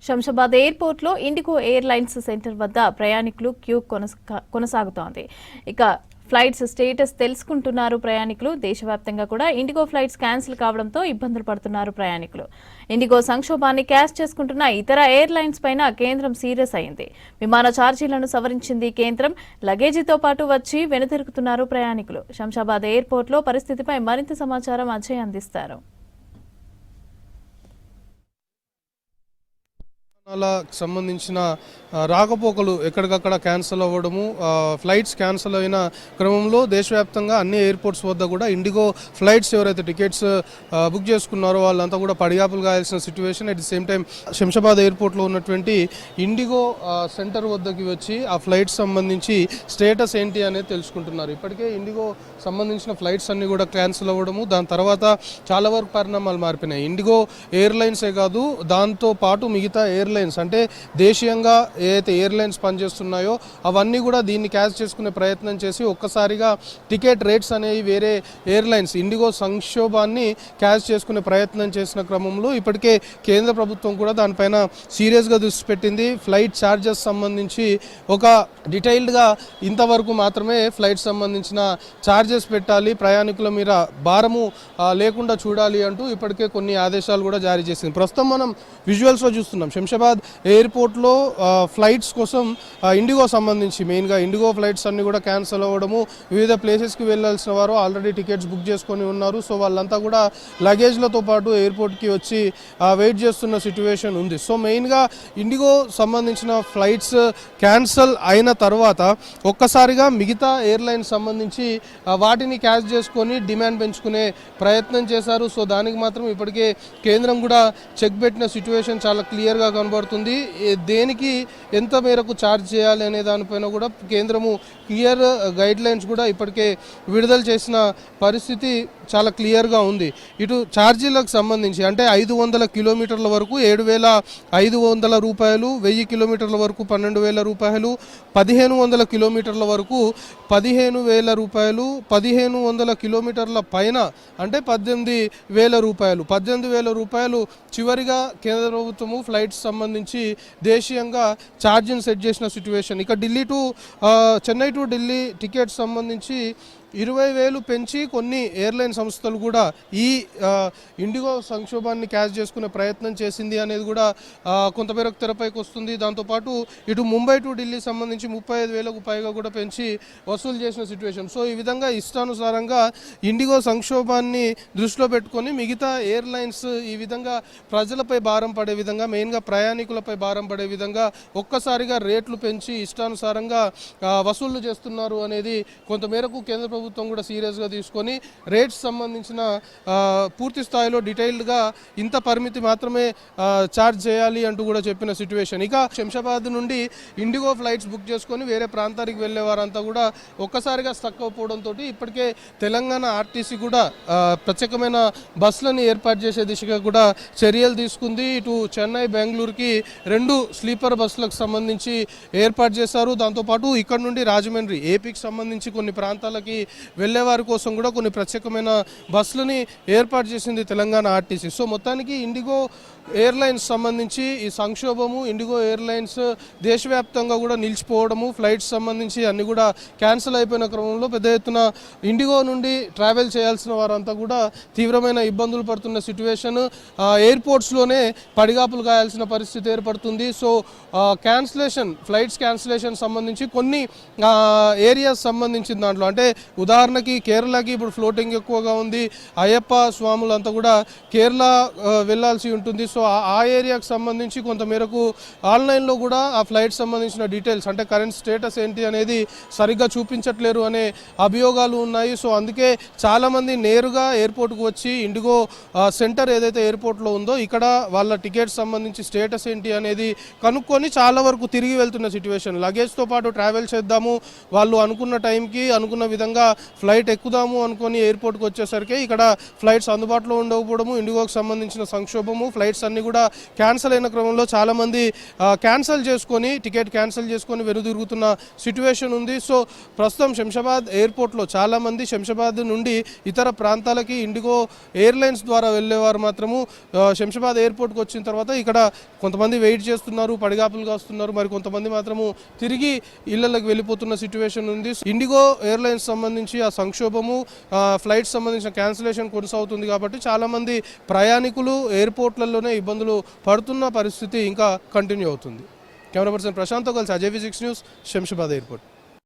శంషాబాద్ ఎయిర్పోర్ట్లో IndiGo airlines centre వద్ద ప్రయాణికులు క్యూ కొనసాగుతోంది. ఇక ఫ్లైట్స్ స్టేటస్ తెలుసుకుంటున్నారు ప్రయాణికులు. దేశవ్యాప్తంగా కూడా ఇండిగో ఫ్లైట్స్ క్యాన్సిల్ కావడంతో ఇబ్బందులు పడుతున్నారు ప్రయాణికులు. ఇండిగో సంక్షోభాన్ని క్యాష్ చేసుకుంటున్న ఇతర ఎయిర్లైన్స్ పైన కేంద్రం సీరియస్ అయింది. విమాన ఛార్జీలను సవరించింది కేంద్రం. లగేజీతో పాటు వచ్చి వెనుతిరుగుతున్నారు ప్రయాణికులు. శంషాబాద్ ఎయిర్పోర్ట్లో పరిస్థితిపై మరింత సమాచారం అజయ్ అందిస్తారు. సంబంధించిన రాకపోకలు ఎక్కడికక్కడ క్యాన్సిల్ అవ్వడము, ఫ్లైట్స్ క్యాన్సిల్ అయిన క్రమంలో దేశవ్యాప్తంగా అన్ని ఎయిర్పోర్ట్స్ వద్ద కూడా ఇండిగో ఫ్లైట్స్ ఎవరైతే టికెట్స్ బుక్ చేసుకున్నారో వాళ్ళంతా కూడా పడిగాపులు కాయాల్సిన situation. At the same time Shamshabad ఎయిర్పోర్ట్లో ఉన్నటువంటి ఇండిగో సెంటర్ వద్దకి వచ్చి ఆ ఫ్లైట్స్ సంబంధించి స్టేటస్ ఏంటి అనేది తెలుసుకుంటున్నారు. ఇప్పటికే ఇండిగో సంబంధించిన ఫ్లైట్స్ అన్ని కూడా క్యాన్సిల్ అవ్వడము, దాని తర్వాత చాలా వరకు పరిణామాలు మారిపోయినాయి. ఇండిగో ఎయిర్లైన్సే కాదు, దాంతో పాటు మిగతా ఎయిర్లైన్స్ అంటే దేశీయంగా ఏదైతే ఎయిర్లైన్స్ పనిచేస్తున్నాయో అవన్నీ కూడా దీన్ని క్యాచ్ చేసుకునే ప్రయత్నం చేసి ఒక్కసారిగా టికెట్ రేట్స్ అనేవి వేరే ఎయిర్లైన్స్ ఇండిగో సంక్షోభాన్ని క్యాచ్ చేసుకునే ప్రయత్నం చేసిన క్రమంలో ఇప్పటికే కేంద్ర ప్రభుత్వం కూడా దానిపైన సీరియస్గా దృష్టి పెట్టింది. ఫ్లైట్ ఛార్జెస్ సంబంధించి ఒక డీటెయిల్డ్గా ఇంతవరకు మాత్రమే ఫ్లైట్ సంబంధించిన ఛార్జెస్ పెట్టాలి, ప్రయాణికుల మీద భారము లేకుండా చూడాలి అంటూ ఇప్పటికే కొన్ని ఆదేశాలు కూడా జారీ చేసింది. ప్రస్తుతం మనం విజువల్స్లో చూస్తున్నాం శంషాబాద్ ఎయిర్పోర్ట్లో ఫ్లైట్స్ కోసం ఇండిగో సంబంధించి మెయిన్గా ఇండిగో ఫ్లైట్స్ అన్ని కూడా క్యాన్సిల్ అవ్వడము, వివిధ ప్లేసెస్కి వెళ్ళాల్సిన వారు ఆల్రెడీ టికెట్స్ బుక్ చేసుకొని ఉన్నారు. సో వాళ్ళంతా కూడా లగేజ్లతో పాటు ఎయిర్పోర్ట్కి వచ్చి వెయిట్ చేస్తున్న సిచ్యువేషన్ ఉంది. సో మెయిన్గా ఇండిగో సంబంధించిన ఫ్లైట్స్ క్యాన్సిల్ అయిన తర్వాత ఒక్కసారిగా మిగతా ఎయిర్లైన్స్ సంబంధించి వాటిని క్యాచ్ చేసుకొని డిమాండ్ పెంచుకునే ప్రయత్నం చేశారు. సో దానికి మాత్రం ఇప్పటికే కేంద్రం కూడా చెక్ పెట్టిన సిచ్యువేషన్ చాలా క్లియర్గా కనబడుతుంది. దేనికి ఎంత మేరకు ఛార్జ్ చేయాలి అనే దానిపైన కూడా కేంద్రము క్లియర్ గైడ్ లైన్స్ కూడా ఇప్పటికే విడుదల చేసిన పరిస్థితి చాలా క్లియర్గా ఉంది. ఇటు ఛార్జీలకు సంబంధించి అంటే 500 కిలోమీటర్ల వరకు 7,500 రూపాయలు, 1000 కిలోమీటర్ల వరకు 12,000 రూపాయలు, 1,500 కిలోమీటర్ల వరకు 15,000 రూపాయలు, 1,500 కిలోమీటర్ల పైన అంటే 18,000 రూపాయలు. 18,000 రూపాయలు చివరిగా కేంద్ర ప్రభుత్వము ఫ్లైట్స్ సంబంధించి దేశీయంగా ఛార్జీని సెట్ చేసిన సిచ్యువేషన్. ఇక చెన్నై టు ఢిల్లీ టికెట్స్ సంబంధించి 20,000 పెంచి కొన్ని ఎయిర్లైన్ సంస్థలు కూడా ఈ ఇండిగో సంక్షోభాన్ని క్యాచ్ చేసుకునే ప్రయత్నం చేసింది అనేది కూడా కొంతమేరకు తెరపైకి వస్తుంది. దాంతోపాటు ఇటు ముంబై టు ఢిల్లీ సంబంధించి 35,000కు పైగా కూడా పెంచి వసూలు చేసిన సిచ్యువేషన్. సో ఈ విధంగా ఇష్టానుసారంగా ఇండిగో సంక్షోభాన్ని దృష్టిలో పెట్టుకొని మిగతా ఎయిర్లైన్స్ ఈ విధంగా ప్రజలపై భారం పడే విధంగా, మెయిన్గా ప్రయాణికులపై భారం పడే విధంగా ఒక్కసారిగా రేట్లు పెంచి ఇష్టానుసారంగా వసూళ్లు చేస్తున్నారు అనేది కొంతమేరకు కేంద్ర ప్రభుత్వం కూడా సీరియస్గా తీసుకొని రేట్స్ సంబంధించిన పూర్తి స్థాయిలో డీటెయిల్డ్గా ఇంత పరిమితి మాత్రమే ఛార్జ్ చేయాలి అంటూ కూడా చెప్పిన సిచ్యువేషన్. ఇక శంషాబాద్ నుండి ఇండిగో ఫ్లైట్స్ బుక్ చేసుకొని వేరే ప్రాంతానికి వెళ్ళే వారంతా కూడా ఒక్కసారిగా స్టక్ అయిపోవడంతో ఇప్పటికే తెలంగాణ ఆర్టీసీ కూడా ప్రత్యేకమైన బస్సులను ఏర్పాటు చేసే దిశగా కూడా చర్యలు తీసుకుంది. ఇటు చెన్నై, బెంగళూరుకి 2 స్లీపర్ బస్సులకు సంబంధించి ఏర్పాటు చేశారు. దాంతోపాటు ఇక్కడ నుండి రాజమండ్రి, ఏపీకి సంబంధించి కొన్ని ప్రాంతాలకి వెళ్లే వారి కోసం కూడా కొన్ని ప్రత్యేకమైన బస్సులని ఏర్పాటు చేసింది తెలంగాణ ఆర్టీసీ. సో మొత్తానికి ఇండిగో ఎయిర్లైన్స్ సంబంధించి ఈ సంక్షోభము, ఇండిగో ఎయిర్లైన్స్ దేశవ్యాప్తంగా కూడా నిలిచిపోవడము, ఫ్లైట్స్ సంబంధించి అన్ని కూడా క్యాన్సిల్ అయిపోయిన క్రమంలో పెద్ద ఎత్తున ఇండిగో నుండి ట్రావెల్ చేయాల్సిన వారంతా కూడా తీవ్రమైన ఇబ్బందులు పడుతున్న సిచ్యువేషన్. ఎయిర్పోర్ట్స్లోనే పడిగాపులు కాయాల్సిన పరిస్థితి ఏర్పడుతుంది. సో ఫ్లైట్స్ క్యాన్సిలేషన్ సంబంధించి కొన్ని ఏరియాస్ సంబంధించిన దాంట్లో అంటే ఉదాహరణకి కేరళకి ఇప్పుడు ఫ్లోటింగ్ ఎక్కువగా ఉంది. అయ్యప్ప స్వాములంతా కూడా కేరళ వెళ్ళాల్సి ఉంటుంది. సో ఆ ఏరియాకి సంబంధించి కొంతమేరకు ఆన్లైన్లో కూడా ఆ ఫ్లైట్ సంబంధించిన డీటెయిల్స్ అంటే కరెంట్ స్టేటస్ ఏంటి అనేది సరిగ్గా చూపించట్లేరు అనే అభియోగాలు ఉన్నాయి. సో అందుకే చాలామంది నేరుగా ఎయిర్పోర్ట్కి వచ్చి ఇండిగో సెంటర్ ఏదైతే ఎయిర్పోర్ట్లో ఉందో ఇక్కడ వాళ్ళ టికెట్స్ సంబంధించి స్టేటస్ ఏంటి అనేది కనుక్కొని చాలా వరకు తిరిగి వెళ్తున్న సిచ్యువేషన్. లగేజ్తో పాటు ట్రావెల్ చేద్దాము, వాళ్ళు అనుకున్న టైంకి అనుకున్న విధంగా ఫ్లైట్ ఎక్కుదాము అనుకొని ఎయిర్పోర్ట్కి వచ్చేసరికి ఇక్కడ ఫ్లైట్స్ అందుబాటులో ఉండకపోవడము, ఇండిగోకి సంబంధించిన సంక్షోభము, ఫ్లైట్స్ ఫ్లైట్స్ అన్నీ కూడా క్యాన్సిల్ అయిన క్రమంలో చాలామంది టికెట్ క్యాన్సిల్ చేసుకొని వెనుదిరుగుతున్న సిచ్యువేషన్ ఉంది. సో ప్రస్తుతం శంషాబాద్ ఎయిర్పోర్ట్లో చాలామంది శంషాబాద్ నుండి ఇతర ప్రాంతాలకి ఇండిగో ఎయిర్లైన్స్ ద్వారా వెళ్ళేవారు మాత్రము శంషాబాద్ ఎయిర్పోర్ట్కి వచ్చిన తర్వాత ఇక్కడ కొంతమంది వెయిట్ చేస్తున్నారు, పడిగాపులుగా వస్తున్నారు, మరి కొంతమంది మాత్రము తిరిగి ఇళ్లలోకి వెళ్ళిపోతున్న సిచ్యువేషన్ ఉంది. ఇండిగో ఎయిర్లైన్స్ సంబంధించి ఆ సంక్షోభము, ఫ్లైట్స్ సంబంధించిన క్యాన్సిలేషన్ కొనసాగుతుంది కాబట్టి చాలామంది ప్రయాణికులు ఎయిర్పోర్ట్లలోనే ఇబ్బందులు పడుతున్న పరిస్థితి ఇంకా కంటిన్యూ అవుతుంది. కెమెరా పర్సన్ ప్రశాంత్తో కలిసి అజయ్ 6 న్యూస్, శంషాబాద్ ఎయిర్పోర్ట్.